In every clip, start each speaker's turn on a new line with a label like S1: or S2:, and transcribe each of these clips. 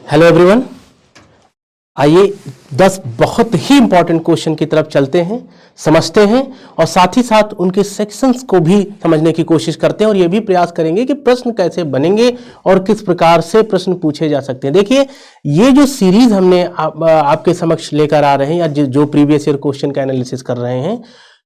S1: Hello everyone, आइए 10 बहुत ही important question की तरफ चलते हैं, समझते हैं और साथ ही साथ उनके सेक्शंस को भी समझने की कोशिश करते हैं और यह भी प्रयास करेंगे कि प्रश्न कैसे बनेंगे और किस प्रकार से प्रश्न पूछे जा सकते हैं। देखिए, ये जो सीरीज हमने आपके समक्ष लेकर आ रहे हैं या जो प्रीवियस ईयर क्वेश्चन का एनालिसिस कर रहे हैं,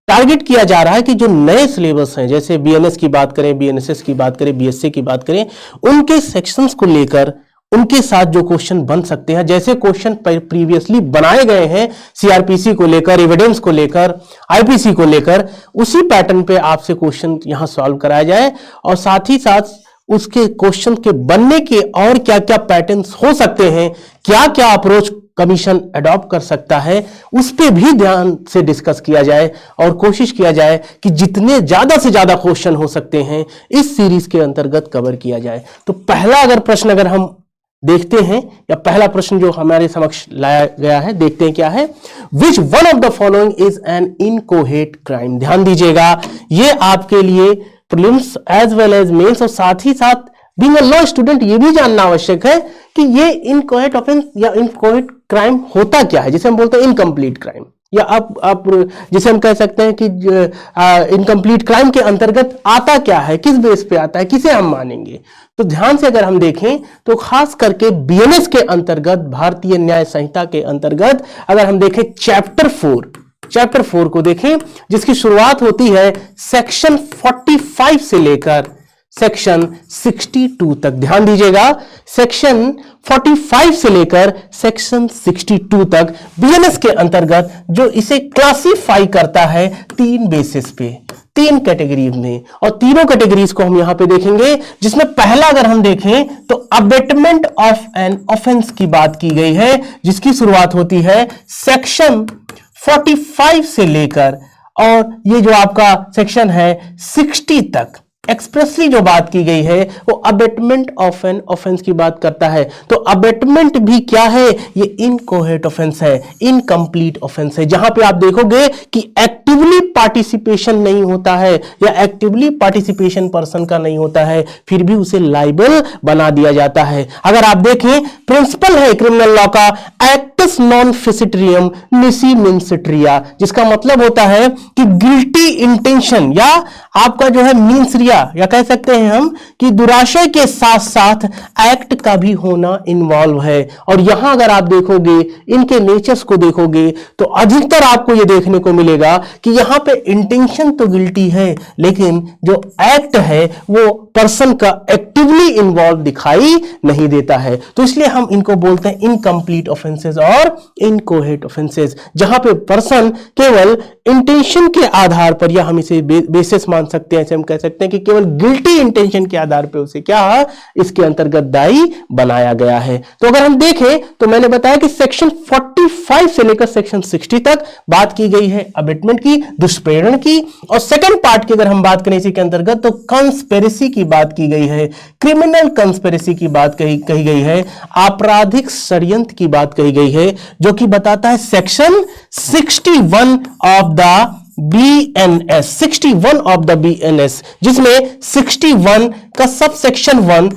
S1: टारगेट किया जा रहा है कि जो नए सिलेबस हैं, जैसे बीएनएस की बात करें, बीएनएसएस की बात करें, बीएससी की बात करें, उनके सेक्शंस को लेकर उनके साथ जो क्वेश्चन बन सकते हैं, जैसे क्वेश्चन प्रीवियसली बनाए गए हैं सीआरपीसी को लेकर, एविडेंस को लेकर, आईपीसी को लेकर, उसी पैटर्न पे आपसे क्वेश्चन यहां सॉल्व कराया जाए और साथ ही साथ उसके क्वेश्चन के बनने के और क्या क्या पैटर्न्स हो सकते हैं, क्या क्या अप्रोच कमीशन अडॉप्ट कर सकता है, उस पे भी ध्यान से डिस्कस किया जाए और कोशिश किया जाए कि जितने ज्यादा से ज्यादा क्वेश्चन हो सकते हैं इस सीरीज के अंतर्गत कवर किया जाए। तो पहला प्रश्न अगर हम देखते हैं, या पहला प्रश्न जो हमारे समक्ष लाया गया है, देखते हैं क्या है। Which one of the following is an inchoate crime. ध्यान दीजिएगा, ये आपके लिए prelims as well as mains और साथ ही साथ बीइंग अ लॉ स्टूडेंट ये भी जानना आवश्यक है कि ये इनकोहेट ऑफेंस या इनकोहेट क्राइम होता क्या है, जिसे हम बोलते हैं इनकम्प्लीट क्राइम, या आप जिसे हम कह सकते हैं कि इनकम्प्लीट क्राइम के अंतर्गत आता क्या है, किस बेस पे आता है, किसे हम मानेंगे। तो ध्यान से अगर हम देखें तो खास करके बीएनएस के अंतर्गत, भारतीय न्याय संहिता के अंतर्गत अगर हम देखें चैप्टर 4 को देखें, जिसकी शुरुआत होती है सेक्शन 45 से लेकर सेक्शन 62 तक। ध्यान दीजिएगा, सेक्शन 45 से लेकर सेक्शन 62 तक बीएनएस के अंतर्गत जो इसे क्लासिफाई करता है 3 बेसिस पे, 3 कैटेगरीज में, और तीनों कैटेगरीज को हम यहां पे देखेंगे, जिसमें पहला अगर हम देखें तो अबेटमेंट ऑफ एन ऑफेंस की बात की गई है, जिसकी शुरुआत होती है सेक्शन 45 से लेकर और ये जो आपका सेक्शन है 60 तक एक्सप्रेसली जो बात की गई है वो अबेटमेंट ऑफ एन ऑफेंस की बात करता है। तो अबेटमेंट भी क्या है, ये इनकोहेट ऑफेंस है, इनकम्प्लीट ऑफेंस है, जहां पे आप देखोगे कि एक्टिवली पार्टिसिपेशन नहीं होता है या एक्टिवली पार्टिसिपेशन पर्सन का नहीं होता है, फिर भी उसे लाइबल बना दिया जाता है। अगर आप देखें, प्रिंसिपल है क्रिमिनल लॉ का एक्टस नॉन फिसिट्रियम निसी मिन्सिट्रिया, जिसका मतलब होता है कि गिल्टी इंटेंशन या आपका जो है मीन्स या कह सकते हैं हम कि दुराशय के साथ साथ एक्ट का भी होना इन्वॉल्व है। और यहां अगर आप देखोगे, इनके नेचर्स को देखोगे तो अधिकतर आपको यह देखने को मिलेगा कि यहां पे इंटेंशन तो गिल्टी है, लेकिन जो एक्ट है वो पर्सन का एक्टिवली इन्वॉल्व दिखाई नहीं देता है। तो इसलिए हम इनको बोलते हैं इनकम्प्लीट ऑफेंसेस और इनकोहेट ऑफेंसेस, जहां पे पर्सन केवल इंटेंशन के आधार पर, या हम इसे बेसिस मान सकते हैं, ऐसे हम कह सकते हैं कि केवल गिल्टी इंटेंशन के आधार पे उसे क्या इसके अंतर्गत दायी बनाया गया है। तो अगर हम देखें तो मैंने बताया कि सेक्शन 45 से लेकर सेक्शन 60 तक बात की गई है अबेटमेंट की, दुष्प्रेरण की, और सेकंड पार्ट की अगर हम बात करें इसी के अंतर्गत तो कंस्पिरेसी की बात की गई है, क्रिमिनल कंस्पिरेसी की बात कही गई है, आपराधिक षड्यंत्र की बात कही गई है, जो कि बताता है section 61 of the BNS, 61 of the BNS, जिसमें 61 का सब सेक्शन 1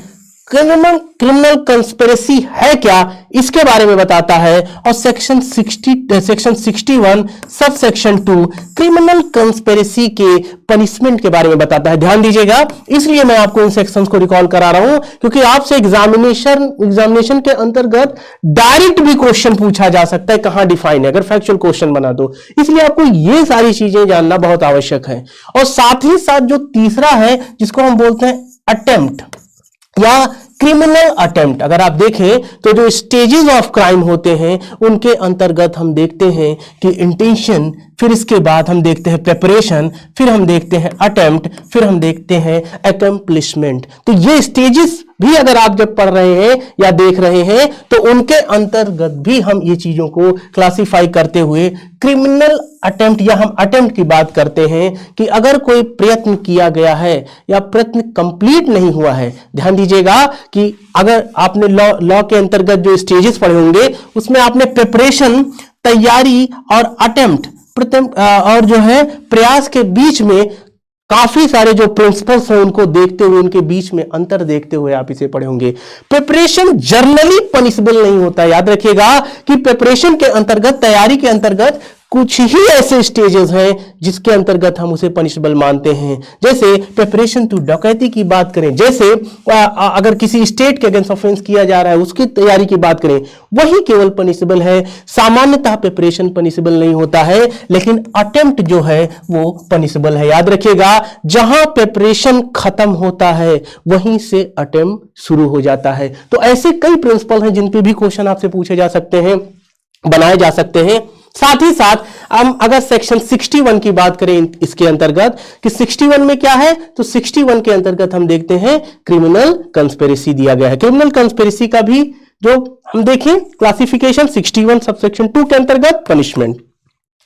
S1: क्रिमिनल कंस्पिरेसी है क्या इसके बारे में बताता है, और section 61 sub section 2 criminal conspiracy के पनिशमेंट के बारे में बताता है। ध्यान दीजिएगा, इसलिए मैं आपको इन सेक्शंस को रिकॉल करा रहा हूं क्योंकि आपसे एग्जामिनेशन के अंतर्गत डायरेक्ट भी क्वेश्चन पूछा जा सकता है, कहां डिफाइन है, अगर फैक्चुअल क्वेश्चन बना दो। इसलिए आपको ये सारी चीजें जानना बहुत आवश्यक है। और साथ ही साथ जो तीसरा है, जिसको हम बोलते हैं अटेम्प्ट या क्रिमिनल अटेम्प्ट, अगर आप देखें तो जो स्टेजेस ऑफ क्राइम होते हैं उनके अंतर्गत हम देखते हैं कि इंटेंशन, फिर इसके बाद हम देखते हैं प्रेपरेशन, फिर हम देखते हैं अटेम्प्ट, फिर हम देखते हैं अकम्प्लिशमेंट। तो ये स्टेजेस भी अगर आप जब पढ़ रहे हैं या देख रहे हैं तो उनके अंतर्गत भी हम ये चीजों को क्लासिफाई करते हुए क्रिमिनल अटेम्प्ट, या हम अटेम्प्ट की बात करते हैं कि अगर कोई प्रयत्न किया गया है या प्रयत्न कंप्लीट नहीं हुआ है। ध्यान दीजिएगा कि अगर आपने लॉ के अंतर्गत जो स्टेजेस पढ़े होंगे उसमें आपने प्रिपरेशन, तैयारी और अटेम्प्ट और जो है प्रयास के बीच में काफी सारे जो प्रिंसिपल्स हैं उनको देखते हुए, उनके बीच में अंतर देखते हुए आप इसे पढ़े होंगे। प्रिपरेशन जर्नली पनिशेबल नहीं होता। याद रखिएगा कि प्रिपरेशन के अंतर्गत, तैयारी के अंतर्गत कुछ ही ऐसे स्टेजेस हैं जिसके अंतर्गत हम उसे पनिशेबल मानते हैं। जैसे प्रिपरेशन टू डकैती की बात करें, जैसे अगर किसी स्टेट के अगेंस्ट ऑफेंस किया जा रहा है उसकी तैयारी की बात करें, वही केवल पनिशेबल है। सामान्यतः प्रिपरेशन पनिशेबल नहीं होता है, लेकिन अटेम्प्ट जो है वो पनिशेबल है। याद रखिएगा, जहां प्रिपरेशन खत्म होता है वहीं से अटेम्प्ट शुरू हो जाता है। तो ऐसे कई प्रिंसिपल हैं जिन पे भी क्वेश्चन आपसे पूछे जा सकते हैं, बनाए जा सकते हैं। साथ ही साथ हम अगर सेक्शन 61 की बात करें इसके अंतर्गत कि 61 में क्या है, तो 61 के अंतर्गत हम देखते हैं क्रिमिनल कंस्पिरेसी दिया गया है। क्रिमिनल कंस्पिरेसी का भी जो हम देखें क्लासिफिकेशन 61 सबसेक्शन 2 के अंतर्गत पनिशमेंट।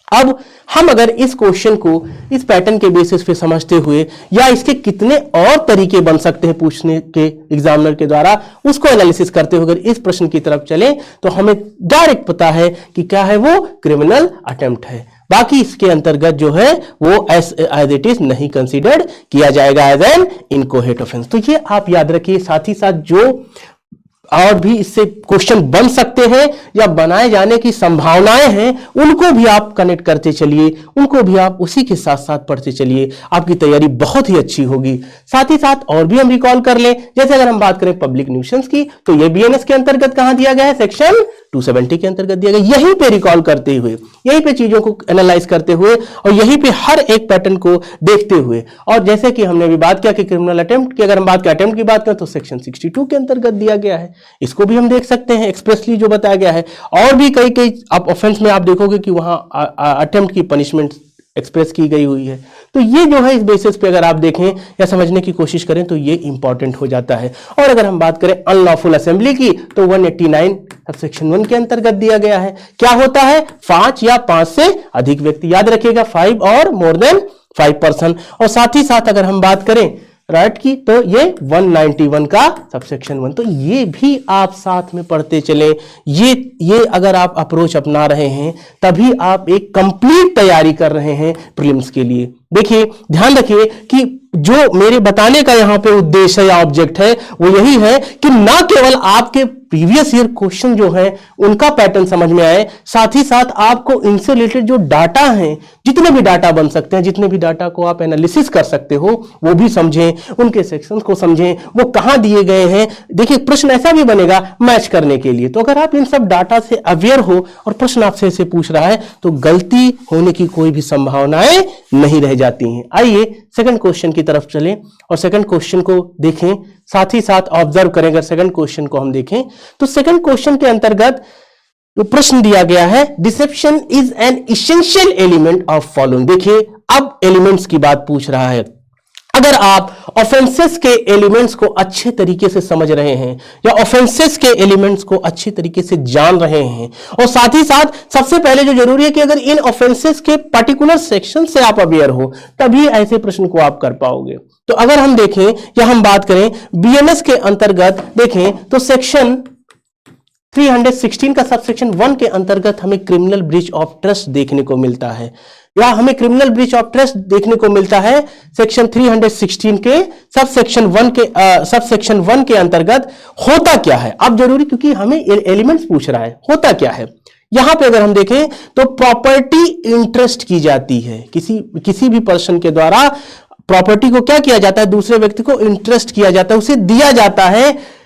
S1: अब हम अगर इस क्वेश्चन को इस पैटर्न के बेसिस पे समझते हुए, या इसके कितने और तरीके बन सकते हैं पूछने के एग्जामिनर के द्वारा, उसको एनालिसिस करते हुए अगर इस प्रश्न की तरफ चले तो हमें डायरेक्ट पता है कि क्या है, वो क्रिमिनल अटेम्प्ट है। बाकी इसके अंतर्गत जो है वो एज इट इज नहीं कंसीडर्ड किया जाएगा एज एन इनकोहेट ऑफेंस। तो ये आप याद रखिए। साथ ही साथ जो और भी इससे क्वेश्चन बन सकते हैं या बनाए जाने की संभावनाएं हैं, उनको भी आप कनेक्ट करते चलिए, उनको भी आप उसी के साथ साथ पढ़ते चलिए, आपकी तैयारी बहुत ही अच्छी होगी। साथ ही साथ और भी हम रिकॉल कर लें, जैसे अगर हम बात करें पब्लिक न्यूसेंस की, तो ये बीएनएस के अंतर्गत कहां दिया गया है, सेक्शन 270 के अंतर्गत दिया गया। यहीं पे रिकॉल करते हुए, यहीं पे चीजों को एनालाइज करते हुए और यहीं पे हर एक पैटर्न को देखते हुए, और जैसे कि हमने अभी बात किया कि क्रिमिनल अटेम्प्ट की, अगर हम बात करें अटेम्प्ट की बात करें तो सेक्शन 62 के अंतर्गत दिया गया है। इसको भी हम देख सकते हैं एक्सप्रेसली जो बताया गया है। और भी कई कई आप ऑफेंस में आप देखोगे कि वहां अटेम्प्ट की पनिशमेंट एक्सप्रेस की गई हुई है। तो ये जो है इस बेसिस पे अगर आप देखें या समझने की कोशिश करें तो ये इंपॉर्टेंट हो जाता है। और अगर हम बात करें अनलॉफुल असेंबली की, तो 189 सेक्शन 1 के अंतर्गत दिया गया है। क्या होता है, 5 या 5 से अधिक व्यक्ति। याद रखिएगा 5 और मोर देन 5 पर्सन। और साथ ही साथ अगर हम बात करें राइट की, तो ये 191 का सबसेक्शन 1। तो ये भी आप साथ में पढ़ते चले। ये अगर आप अप्रोच अपना रहे हैं तभी आप एक कंप्लीट तैयारी कर रहे हैं प्रीलिम्स के लिए। देखिए, ध्यान रखिए कि जो मेरे बताने का यहां पे उद्देश्य या ऑब्जेक्ट है वो यही है कि ना केवल आपके प्रीवियस ईयर क्वेश्चन जो है उनका पैटर्न समझ में आए, साथ ही साथ आपको इनसे रिलेटेड जो डाटा हैं, जितने भी डाटा बन सकते हैं, जितने भी डाटा को आप एनालिसिस कर सकते हो, वो भी समझें, उनके सेक्शंस को समझें, वो कहां दिए गए हैं। देखिए, प्रश्न ऐसा भी बनेगा मैच करने के लिए। तो अगर आप इन सब डाटा से अवेयर हो और प्रश्न आपसे ऐसे पूछ रहा है तो गलती होने की कोई भी संभावनाएं नहीं रह जाती हैं। आइए सेकंड क्वेश्चन की तरफ चलें और सेकंड क्वेश्चन को देखें, साथ ही साथ ऑब्जर्व करें। अगर सेकंड क्वेश्चन को हम देखें तो सेकंड क्वेश्चन के अंतर्गत जो प्रश्न दिया गया है, deception is an essential element of following. देखिए, अब एलिमेंट्स की बात पूछ रहा है। अगर आप ऑफेंसेस के एलिमेंट्स को अच्छे तरीके से समझ रहे हैं या ऑफेंसेस के एलिमेंट्स को अच्छे तरीके से जान रहे हैं, और साथ ही साथ सबसे पहले जो जरूरी है कि अगर इन ऑफेंसेस के पर्टिकुलर सेक्शन से आप अवेयर हो, तभी ऐसे प्रश्न को आप कर पाओगे। तो अगर हम देखें या हम बात करें बीएनएस के अंतर्गत देखें तो सेक्शन 316 का सबसेक्शन 1 के अंतर्गत हमें क्रिमिनल ब्रीच ऑफ ट्रस्ट देखने को मिलता है, या हमें क्रिमिनल ब्रीच ऑफ ट्रस्ट देखने को मिलता है सेक्शन 316 के सबसेक्शन 1 के अंतर्गत। होता क्या है अब जरूरी, क्योंकि हमें एलिमेंट्स पूछ रहा है, होता क्या है। यहां पे अगर हम देखें तो प्रॉपर्टी इंटरेस्ट की जाती है, किसी भी पर्सन के द्वारा प्रॉपर्टी को क्या किया जाता है, दूसरे व्यक्ति को इंटरेस्ट किया जाता है, उसे दिया जाता है।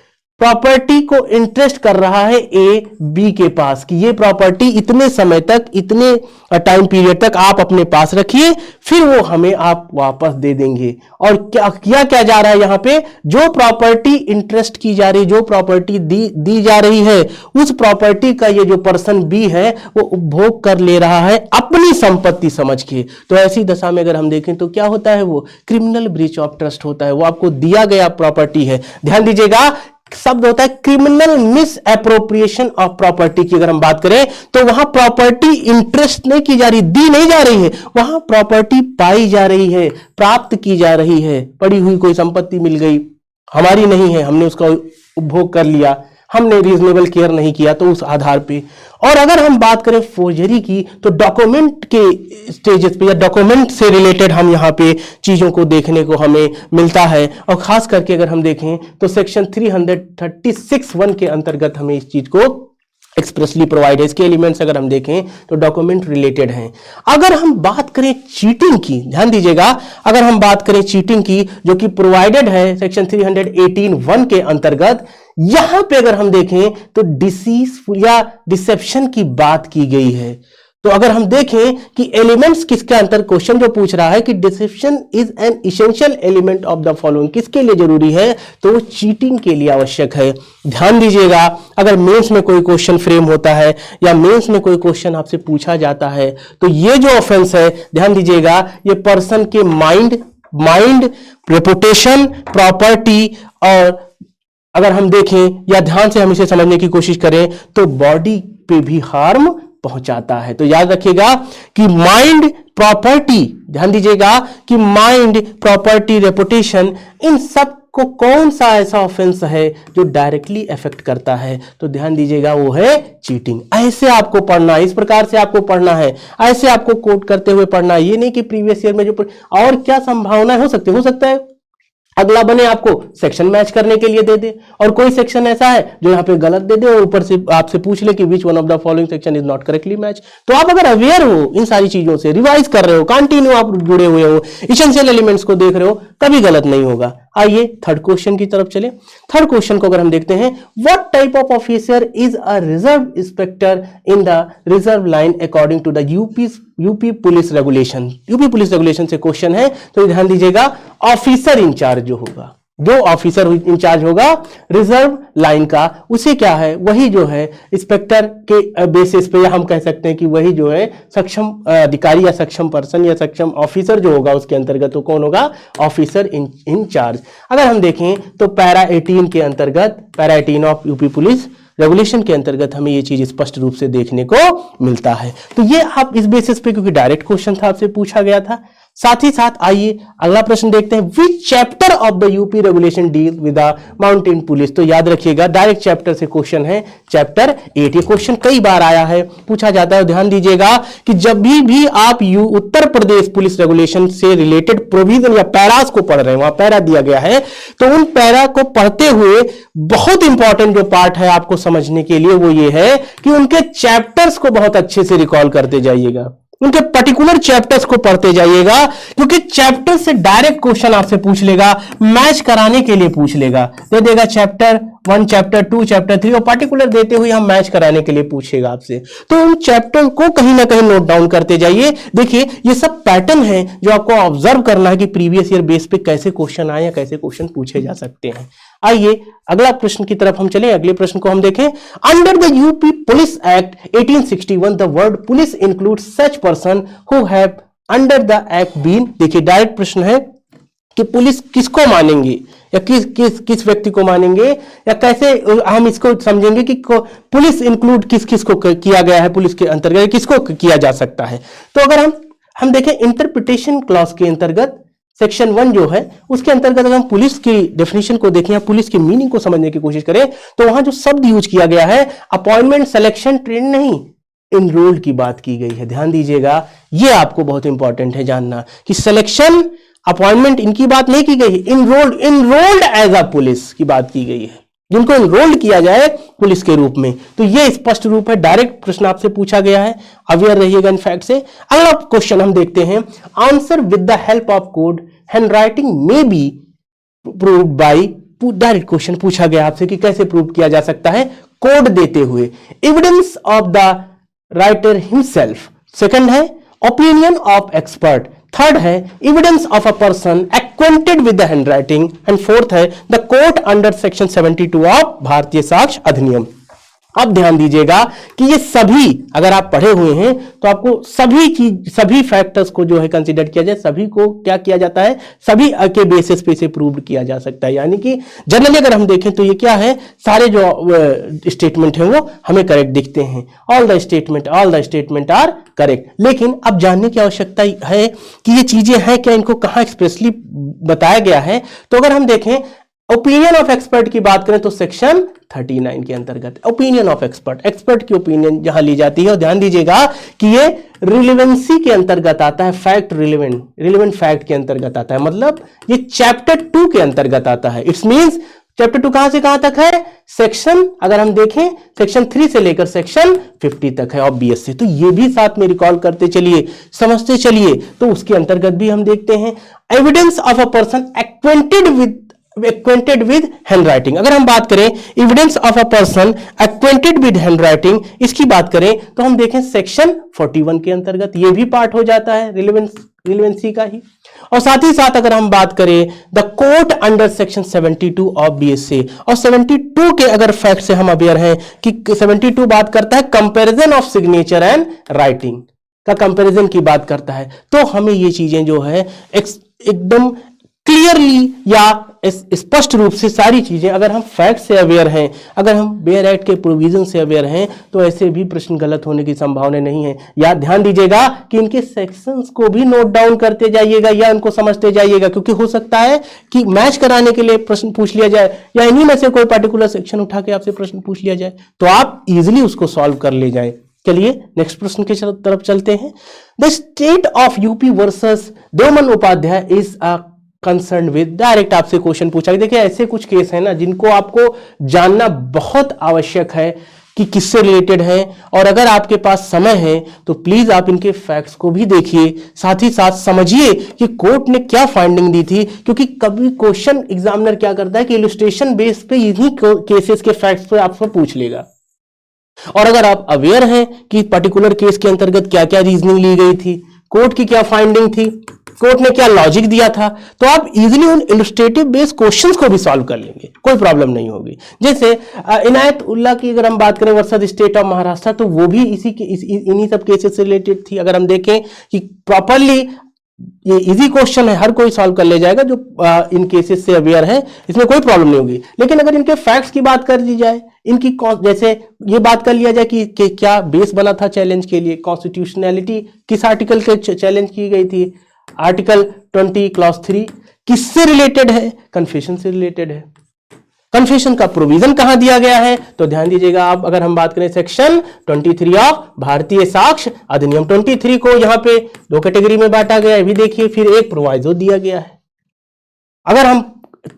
S1: प्रॉपर्टी को इंटरेस्ट कर रहा है ए बी के पास कि ये प्रॉपर्टी इतने समय तक, इतने टाइम पीरियड तक आप अपने पास रखिए, फिर वो हमें आप वापस दे देंगे। और क्या जा रहा है यहां पे, जो प्रॉपर्टी इंटरेस्ट की जा रही, जो प्रॉपर्टी दी जा रही है, उस प्रॉपर्टी का ये जो पर्सन बी है वो उपभोग कर ले रहा है अपनी संपत्ति समझ के। तो ऐसी दशा में अगर हम देखें तो क्या होता है, वो क्रिमिनल ब्रीच ऑफ ट्रस्ट होता है। वो आपको दिया गया प्रॉपर्टी है, ध्यान दीजिएगा शब्द होता है criminal miss appropriation of property की। अगर हम बात करें तो वहां प्रॉपर्टी इंटरेस्ट नहीं की जा रही, दी नहीं जा रही है, वहां प्रॉपर्टी पाई जा रही है, प्राप्त की जा रही है। पड़ी हुई कोई संपत्ति मिल गई, हमारी नहीं है, हमने उसका उपभोग कर लिया, हमने रीजनेबल केयर नहीं किया तो उस आधार पे। और अगर हम बात करें फोर्जरी की तो डॉक्यूमेंट के स्टेजेस पे या डॉक्यूमेंट से रिलेटेड हम यहाँ पे चीजों को देखने को हमें मिलता है। और खास करके अगर हम देखें तो सेक्शन 336(1) के अंतर्गत हमें इस चीज को एक्सप्रेसली प्रोवाइड है। इसके एलिमेंट्स अगर हम देखें तो डॉक्यूमेंट रिलेटेड हैं। अगर हम बात करें चीटिंग की, ध्यान दीजिएगा, अगर हम बात करें चीटिंग की जो कि प्रोवाइडेड है सेक्शन 318(1) के अंतर्गत, यहां पे अगर हम देखें तो डिसीजफुल या डिसेप्शन की बात की गई है। तो अगर हम देखें कि एलिमेंट्स किसके अंतर, क्वेश्चन जो पूछ रहा है कि deception is an essential element of the following, किसके लिए जरूरी है, तो वो चीटिंग के लिए आवश्यक है। ध्यान दीजिएगा, अगर मेंस में कोई क्वेश्चन फ्रेम होता है या मेंस में कोई क्वेश्चन आपसे पूछा जाता है तो ये जो ऑफेंस है, ध्यान दीजिएगा, ये पर्सन के माइंड, रेपुटेशन, प्रॉपर्टी, और अगर हम देखें या ध्यान से हम इसे समझने की कोशिश करें तो बॉडी पे भी हार्म पहुंचाता है। तो याद रखिएगा कि माइंड, प्रॉपर्टी, ध्यान दीजिएगा कि माइंड, प्रॉपर्टी, रेपुटेशन, इन सब को कौन सा ऐसा ऑफेंस है जो डायरेक्टली इफेक्ट करता है, तो ध्यान दीजिएगा वो है चीटिंग। ऐसे आपको पढ़ना है, इस प्रकार से आपको पढ़ना है, ऐसे आपको कोट करते हुए पढ़ना है। ये नहीं कि प्रीवियस ईयर में जो और क्या संभावना हो सकता है अगला बने आपको सेक्शन मैच करने के लिए दे दे, और कोई सेक्शन ऐसा है जो यहाँ पे गलत दे दे और ऊपर से आपसे पूछ ले कि विच one of the following section is not correctly match. तो आप अगर अवेयर हो इन सारी चीजों से, रिवाइज कर रहे हो, कंटिन्यू आप जुड़े हुए हो, इसेंशियल एलिमेंट्स को देख रहे हो, कभी गलत नहीं होगा। आइए थर्ड क्वेश्चन की तरफ चले। थर्ड क्वेश्चन को अगर हम देखते हैं, what type of officer is a reserve inspector in the reserve line according to the UP police regulation. UP police regulation से क्वेश्चन है, तो ध्यान दीजिएगा, ऑफिसर इंचार्ज जो होगा, जो ऑफिसर इंचार्ज होगा रिजर्व लाइन का, उसे क्या है, वही जो है इंस्पेक्टर के बेसिस पे, या हम कह सकते हैं कि वही जो है सक्षम अधिकारी या सक्षम पर्सन या सक्षम ऑफिसर जो होगा उसके अंतर्गत, तो कौन होगा, ऑफिसर इंचार्ज। अगर हम देखें तो पैरा 18 के अंतर्गत, para 18 of UP police regulation के अंतर्गत हमें ये चीज स्पष्ट रूप से देखने को मिलता है। तो ये आप इस बेसिस पे, क्योंकि डायरेक्ट क्वेश्चन था, आपसे पूछा गया था। साथ ही साथ आइए अगला प्रश्न देखते हैं, विच chapter of the UP regulation deal with the mountain police. तो याद रखिएगा डायरेक्ट चैप्टर से क्वेश्चन है, चैप्टर 8। ये क्वेश्चन कई बार आया है, पूछा जाता है। ध्यान दीजिएगा कि जब भी आप उत्तर प्रदेश पुलिस रेगुलेशन से रिलेटेड प्रोविजन या पैरास को पढ़ रहे हैं, वहां पैरा दिया गया है, तो उन पैरा को पढ़ते हुए बहुत इंपॉर्टेंट जो पार्ट है आपको समझने के लिए, वो ये है कि उनके चैप्टर्स को बहुत अच्छे से रिकॉल करते जाइएगा, उनके पर्टिकुलर चैप्टर्स को पढ़ते जाइएगा, क्योंकि चैप्टर से डायरेक्ट क्वेश्चन आपसे पूछ लेगा, मैच कराने के लिए पूछ लेगा, दे देगा चैप्टर 1, चैप्टर 2, चैप्टर 3, और पर्टिकुलर देते हुए हम मैच कराने के लिए पूछेगा आपसे। तो उन चैप्टर को कहीं ना कहीं नोट डाउन करते जाइए। देखिए ये सब पैटर्न है जो आपको ऑब्जर्व करना है कि प्रीवियस ईयर बेस पे कैसे क्वेश्चन आए या कैसे क्वेश्चन पूछे जा सकते हैं। आइए अगला प्रश्न की तरफ हम चले। अगले प्रश्न को हम देखें, under the UP police act 1861 the word police includes such person who have under the act been. देखिए डायरेक्ट प्रश्न है कि पुलिस किसको मानेंगे या किस व्यक्ति को मानेंगे, या कैसे हम इसको समझेंगे कि पुलिस इंक्लूड किस को किया गया है, पुलिस के अंतर्गत किसको किया जा सकता है। तो अगर हम देखें इंटरप्रिटेशन क्लॉज के अंतर्गत सेक्शन 1 जो है उसके अंतर्गत अगर हम पुलिस की डेफिनेशन को देखें या पुलिस की मीनिंग को समझने की कोशिश करें, तो वहां जो शब्द यूज किया गया है अपॉइंटमेंट, सिलेक्शन, ट्रेन नहीं, इनरोल्ड की बात की गई है। ध्यान दीजिएगा, ये आपको बहुत इंपॉर्टेंट है जानना कि सिलेक्शन, अपॉइंटमेंट इनकी बात नहीं की गई, इनरोल्ड एज अ पुलिस की बात की गई है, जिनको इनरोल्ड किया जाए पुलिस के रूप में। तो ये स्पष्ट रूप है, डायरेक्ट प्रश्न आपसे पूछा गया है, अवेयर रहिएगा इन फैक्ट से। अगला क्वेश्चन हम देखते हैं, answer with the help of code handwriting may be proved bye. Direct question पूछा गया आपसे कि कैसे प्रूव किया जा सकता है, कोड देते हुए। Evidence of the writer himself, second है ओपिनियन ऑफ एक्सपर्ट, थर्ड है evidence of a person acquainted with the handwriting, and fourth है the court under section 72 of भारतीय साक्ष्य अधिनियम। अब ध्यान दीजिएगा कि ये सभी अगर आप पढ़े हुए हैं तो आपको सभी फैक्टर्स को जो है कंसीडर किया जाए, सभी को क्या किया जाता है, सभी के बेसिस पे से प्रूव किया जा सकता है। यानी कि जनरली अगर हम देखें तो ये क्या है, सारे जो स्टेटमेंट हैं वो हमें करेक्ट दिखते हैं, all the statement are correct. लेकिन अब जानने की आवश्यकता है कि ये चीजें हैं क्या, इनको कहां एक्सप्रेसली बताया गया है। तो अगर हम देखें ओपिनियन ऑफ एक्सपर्ट की बात करें तो सेक्शन 39 के अंतर्गत ओपिनियन ऑफ एक्सपर्ट, एक्सपर्ट की ओपिनियन जहां ली जाती है, और ध्यान दीजिएगा कि ये रिलेवेंसी के अंतर्गत आता है, फैक्ट रिलेवेंट फैक्ट के अंतर्गत आता है, मतलब ये चैप्टर 2 के अंतर्गत आता है। इट्स मींस चैप्टर 2 कहां से कहां तक है, सेक्शन अगर हम देखें सेक्शन 3 से लेकर सेक्शन 50 तक है ऑब्वियस से, तो ये भी साथ में रिकॉल करते चलिए, समझते चलिए। तो उसके अंतर्गत भी हम देखते हैं evidence of a person acquainted with handwriting. अगर हम बात करें evidence of a person acquainted with handwriting, इसकी बात करें तो हम देखें सेक्शन 41 के अंतर्गत ये भी पार्ट हो जाता है रिलेवेंसी का ही। और साथ ही साथ अगर हम बात करें the court under section 72 of BSc, और 72 के अगर फैक्ट से हम अवेयर हैं कि 72 बात करता है comparison of signature and writing का, कंपैरिजन की बात करता है। तो हमें ये चीजें जो है एकदम क्लियरली या स्पष्ट रूप से सारी चीजें, अगर हम फैक्ट से अवेयर हैं, अगर हम बेयर एक्ट के प्रोविजन से अवेयर हैं, तो ऐसे भी प्रश्न गलत होने की संभावना नहीं है। या ध्यान दीजिएगा कि इनके सेक्शंस को भी नोट डाउन करते जाइएगा या इनको समझते जाइएगा, क्योंकि हो सकता है कि मैच कराने के लिए प्रश्न पूछ लिया जाए या इन्हीं में से कोई पर्टिकुलर सेक्शन उठा के आपसे प्रश्न पूछ लिया जाए, तो आप इजिली उसको सॉल्व कर ले जाए। चलिए नेक्स्ट प्रश्न की तरफ चलते हैं। The state of UP versus Devman Upadhyay is a concern with, direct आपसे क्वेश्चन पूछा। देखिए ऐसे कुछ केस है ना जिनको आपको जानना बहुत आवश्यक है कि किससे रिलेटेड है, और अगर आपके पास समय है तो प्लीज आप इनके फैक्ट्स को भी देखिए, साथ ही साथ समझिए कि कोर्ट ने क्या फाइंडिंग दी थी, क्योंकि कभी क्वेश्चन एग्जामिनर क्या करता है कि इलस्ट्रेशन बेस पे इन्हीं केसेस के फैक्ट्स पे आपसे पूछ लेगा। और अगर आप अवेयर हैं कि पर्टिकुलर केस के अंतर्गत क्या क्या रीजनिंग ली गई थी, कोर्ट की क्या फाइंडिंग थी, कोर्ट ने क्या लॉजिक दिया था, तो आप इजीली उन इलस्ट्रेटिव बेस्ड क्वेश्चंस को भी सॉल्व कर लेंगे, कोई प्रॉब्लम नहीं होगी। जैसे इनायत उल्लाह की अगर हम बात करें वर्सेस स्टेट ऑफ महाराष्ट्र, तो वो भी इन्हीं सब केसेस से रिलेटेड थी। अगर हम देखें कि प्रॉपरली ये इजी क्वेश्चन है, हर कोई सॉल्व कर ले जाएगा जो इन केसेस से अवेयर है, इसमें कोई प्रॉब्लम नहीं होगी। लेकिन अगर इनके फैक्ट्स की बात कर ली जाए, इनकी जैसे ये बात कर लिया जाए कि क्या बेस बना था चैलेंज के लिए, कॉन्स्टिट्यूशनैलिटी किस आर्टिकल के चैलेंज की गई थी, आर्टिकल 20 क्लॉज 3 किससे रिलेटेड है, कन्फेशन से रिलेटेड है। कन्फेशन का प्रोविजन कहां दिया गया है, तो ध्यान दीजिएगा आप, अगर हम बात करें सेक्शन 23 ऑफ भारतीय साक्ष्य अधिनियम 23 को यहां पे 2 कैटेगरी में बांटा गया है, भी देखिए, फिर एक प्रोवाइजो दिया गया है। अगर हम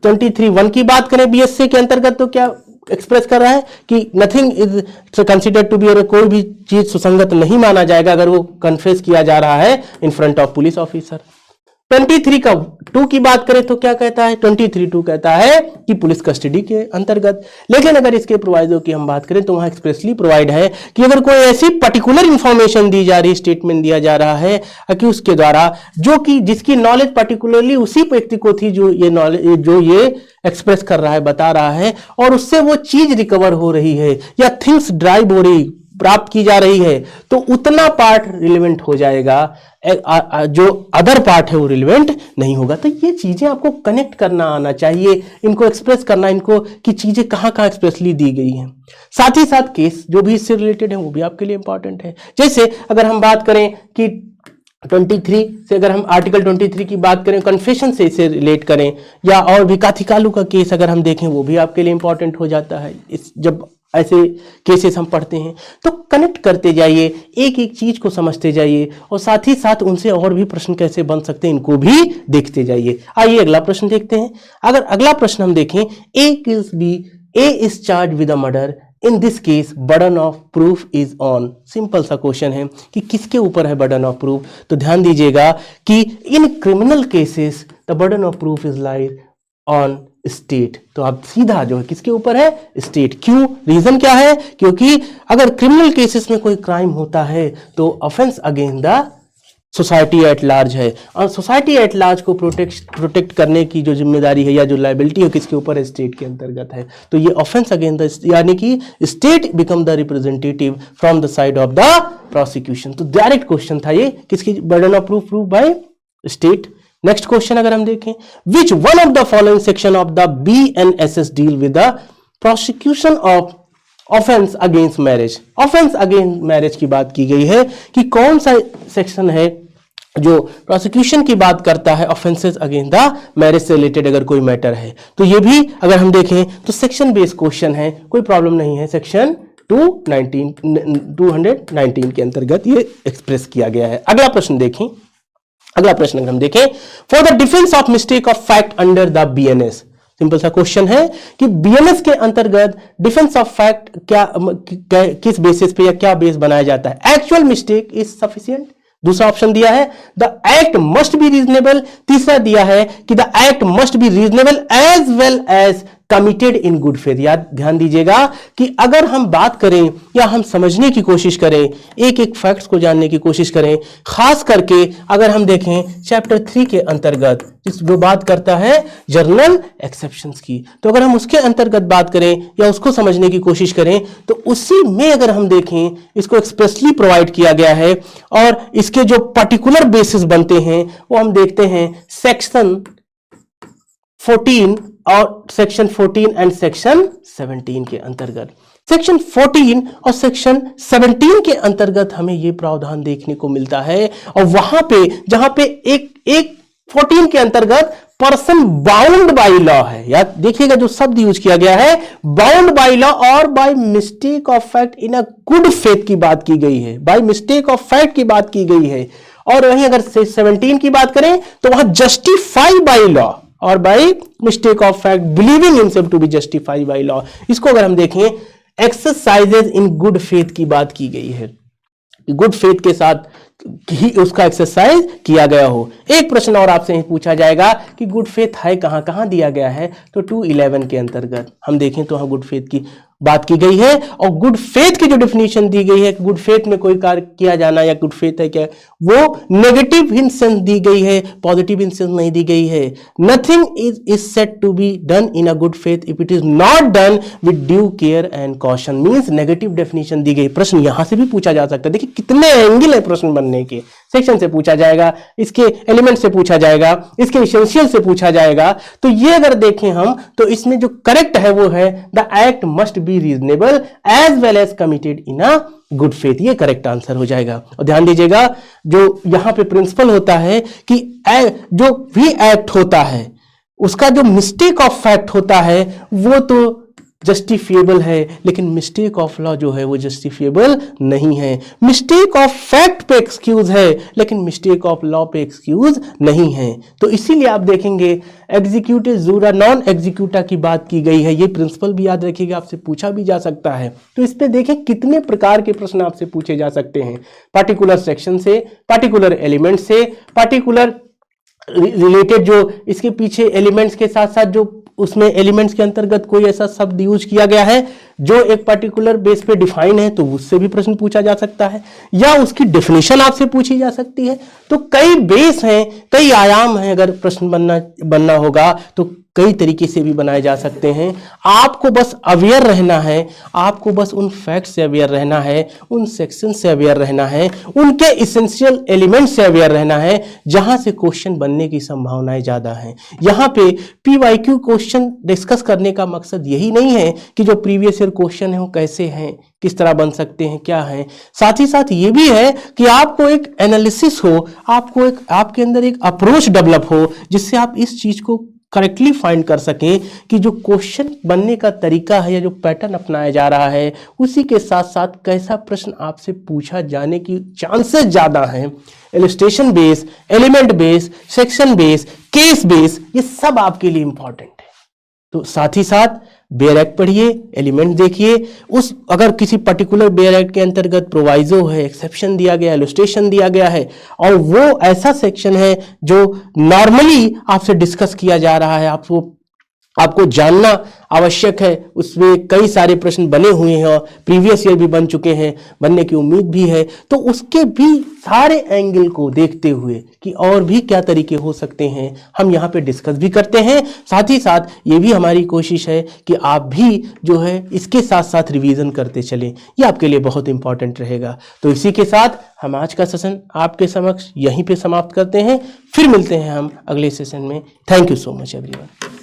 S1: 23(1) की बात करें बीएससी के अंतर्गत, तो क्या एक्सप्रेस कर रहा है कि nothing is considered to be, और कोई भी चीज सुसंगत नहीं माना जाएगा अगर वो कन्फेस किया जा रहा है in front of police officer. 23 का 2 की बात करें तो क्या कहता है, 23(2) कहता है कि पुलिस कस्टडी के अंतर्गत। लेकिन अगर इसके प्रोवाइजो की हम बात करें तो वहां एक्सप्रेसली प्रोवाइड है कि अगर कोई ऐसी पर्टिकुलर इंफॉर्मेशन दी जा रही, स्टेटमेंट दिया जा रहा है कि उसके द्वारा जो कि जिसकी नॉलेज पर्टिकुलरली उसी व्यक्ति को थी जो ये नॉलेज जो ये एक्सप्रेस कर रहा है, बता रहा है, और उससे वो चीज रिकवर हो रही है या थिंग्स ड्राइव हो रही, प्राप्त की जा रही है, तो उतना पार्ट रिलेवेंट हो जाएगा, जो अदर पार्ट है वो रिलेवेंट नहीं होगा। तो ये चीजें आपको कनेक्ट करना आना चाहिए, इनको एक्सप्रेस करना, इनको कि चीजें कहां कहां एक्सप्रेसली दी गई हैं। साथ ही साथ केस जो भी इससे रिलेटेड है वो भी आपके लिए इंपॉर्टेंट है। जैसे अगर हम बात करें कि 23 से, अगर हम आर्टिकल 23 की बात करें, कन्फेशन से इसे रिलेट करें, या और भी काथीकालू का केस अगर हम देखें वो भी आपके लिए इंपॉर्टेंट हो जाता है। इस जब ऐसे केसेस हम पढ़ते हैं तो कनेक्ट करते जाइए, एक एक चीज को समझते जाइए, और साथ ही साथ उनसे और भी प्रश्न कैसे बन सकते हैं इनको भी देखते जाइए। आइए अगला प्रश्न देखते हैं। अगर अगला प्रश्न हम देखें, A is charge with a murder, in this case burden of proof is on. Simple सा क्वेश्चन है कि किसके ऊपर है बर्डन ऑफ प्रूफ, तो ध्यान दीजिएगा कि in criminal cases the burden of proof is lies on state. तो आप सीधा जो है किसके ऊपर है, स्टेट। क्यों, रीजन क्या है, क्योंकि अगर क्रिमिनल केसेस में कोई क्राइम होता है तो offence against the society at large है, और सोसाइटी एट लार्ज को प्रोटेक्ट करने की जो जिम्मेदारी है या जो लायबिलिटी है किसके ऊपर है, स्टेट के अंतर्गत है। तो ये ऑफेंस अगेंस्ट द, यानी कि state become the representative from the side of the prosecution. तो डायरेक्ट क्वेश्चन था ये, किसकी burden of proof by state. Next question अगर हम देखें, विच one of the following section of the BNSS deal with the prosecution of offence against marriage. Offence against marriage की बात की गई है कि कौन सा सेक्शन है जो प्रोसिक्यूशन की बात करता है ऑफेंसेस अगेंस्ट द मैरिज से रिलेटेड अगर कोई मैटर है तो ये भी अगर हम देखें तो सेक्शन बेस्ड क्वेश्चन है, कोई प्रॉब्लम नहीं है। सेक्शन 219 के अंतर्गत ये एक्सप्रेस किया गया है। अगला प्रश्न देखें, अगला प्रश्न अगर हम देखें, for the defence of mistake of fact under the BNS, simple सा क्वेश्चन है कि बीएनएस के अंतर्गत डिफेंस ऑफ फैक्ट क्या किस बेसिस पे या क्या बेस बनाया जाता है। एक्चुअल मिस्टेक इज सफिशिएंट, दूसरा ऑप्शन दिया है the act must be reasonable, तीसरा दिया है कि the act must be reasonable as well as committed in good faith. याद ध्यान दीजिएगा कि अगर हम बात करें या हम समझने की कोशिश करें, एक एक फैक्ट्स को जानने की कोशिश करें, खास करके अगर हम देखें चैप्टर 3 के अंतर्गत जो बात करता है जर्नल एक्सेप्शंस की, तो अगर हम उसके अंतर्गत बात करें या उसको समझने की कोशिश करें तो उसी में अगर हम देखें इसको एक्सप्रेसली प्रोवाइड किया गया है और इसके जो पर्टिकुलर बेसिस बनते हैं वो हम देखते हैं सेक्शन 14 और सेक्शन 14 एंड सेक्शन 17 के अंतर्गत। सेक्शन 14 और सेक्शन 17 के अंतर्गत हमें यह प्रावधान देखने को मिलता है और वहां पे जहां पे एक 14 के अंतर्गत पर्सन बाउंड बाय लॉ है, या देखिएगा जो शब्द यूज किया गया है बाउंड बाय लॉ और by mistake of fact in a good faith की बात की गई है, बाय मिस्टेक ऑफ फैक्ट की बात की गई है। और वहीं अगर 17 की बात करें तो वहां जस्टिफाई बाय लॉ और by mistake of fact believing himself to be justified by law. इसको अगर हम देखें एक्सरसाइजेज इन गुड फेथ की बात की गई है, गुड फेथ के साथ ही उसका एक्सरसाइज किया गया हो। एक प्रश्न और आपसे पूछा जाएगा कि गुड फेथ है कहां कहां दिया गया है, तो 211 के अंतर्गत हम देखें तो वहां गुड फेथ की बात की गई है और गुड फेथ की जो डेफिनेशन दी गई है, गुड फेथ में कोई कार्य किया जाना या गुड फेथ है क्या, वो नेगेटिव इन सेंस दी गई है, पॉजिटिव इन सेंस नहीं दी गई है। Nothing is said to be done in a good faith if it is not done with due care and caution, means negative definition दी गई। प्रश्न यहां से भी पूछा जा सकता है, देखिए कितने एंगल है प्रश्न बनने के। सेक्शन से पूछा जाएगा, इसके एलिमेंट से पूछा जाएगा, इसके एसेंशियल से पूछा जाएगा। तो ये अगर देखें हम तो इसमें जो करेक्ट है वो है the act must be reasonable as well as committed in a good faith, ये करेक्ट आंसर हो जाएगा। और ध्यान दीजिएगा जो यहां पे प्रिंसिपल होता है कि जो भी एक्ट होता है उसका जो मिस्टेक ऑफ फैक्ट होता है वो तो जस्टिफिएबल है, लेकिन मिस्टेक ऑफ लॉ जो है वो जस्टिफिएबल नहीं है। मिस्टेक ऑफ फैक्ट पे एक्सक्यूज है लेकिन मिस्टेक ऑफ लॉ पे एक्सक्यूज नहीं है। तो इसीलिए आप देखेंगे एग्जीक्यूटिव जूरा नॉन एग्जीक्यूटा की बात की गई है, ये प्रिंसिपल भी याद रखिएगा, आपसे पूछा भी जा सकता है। तो इस पे देखें कितने प्रकार के प्रश्न आपसे पूछे जा सकते हैं, पर्टिकुलर सेक्शन से, पर्टिकुलर एलिमेंट से, पर्टिकुलर रिलेटेड जो इसके पीछे एलिमेंट्स के साथ साथ जो उसमें एलिमेंट्स के अंतर्गत कोई ऐसा शब्द यूज किया गया है जो एक पर्टिकुलर बेस पे डिफाइन है तो उससे भी प्रश्न पूछा जा सकता है, या उसकी डेफिनेशन आपसे पूछी जा सकती है। तो कई बेस हैं, कई आयाम हैं, अगर प्रश्न बनना होगा तो कई तरीके से भी बनाए जा सकते हैं। आपको बस अवेयर रहना है, आपको बस उन फैक्ट से अवेयर रहना है, उन सेक्शन से अवेयर रहना है, उनके इसेंशियल एलिमेंट से अवेयर रहना है जहां से क्वेश्चन बनने की संभावनाएं ज्यादा हैं। यहाँ पे PYQ क्वेश्चन डिस्कस करने का मकसद यही नहीं है कि जो प्रीवियस ईयर क्वेश्चन है वो कैसे हैं, किस तरह बन सकते हैं, क्या है। साथ ही साथ ये भी है कि आपको एक एनालिसिस हो, आपको एक आपके अंदर एक अप्रोच डेवलप हो जिससे आप इस चीज को करेक्टली फाइंड कर सकें कि जो क्वेश्चन बनने का तरीका है या जो पैटर्न अपनाया जा रहा है उसी के साथ साथ कैसा प्रश्न आपसे पूछा जाने की चांसेस ज्यादा हैं। Illustration base, element base, section base, case base, ये सब आपके लिए इंपॉर्टेंट है। तो साथ ही साथ बेयर एक्ट पढ़िए, एलिमेंट देखिए, उस अगर किसी पर्टिकुलर बेयर एक्ट के अंतर्गत प्रोवाइजो है, एक्सेप्शन दिया गया है, इलस्ट्रेशन दिया गया है और वो ऐसा सेक्शन है जो नॉर्मली आपसे डिस्कस किया जा रहा है, आपको जानना आवश्यक है, उसमें कई सारे प्रश्न बने हुए हैं और प्रीवियस ईयर भी बन चुके हैं, बनने की उम्मीद भी है, तो उसके भी सारे एंगल को देखते हुए कि और भी क्या तरीके हो सकते हैं हम यहाँ पे डिस्कस भी करते हैं। साथ ही साथ ये भी हमारी कोशिश है कि आप भी जो है इसके साथ साथ रिवीजन करते चलें, ये आपके लिए बहुत इंपॉर्टेंट रहेगा। तो इसी के साथ हम आज का सेशन आपके समक्ष यहीं पे समाप्त करते हैं, फिर मिलते हैं हम अगले सेशन में। Thank you so much everyone.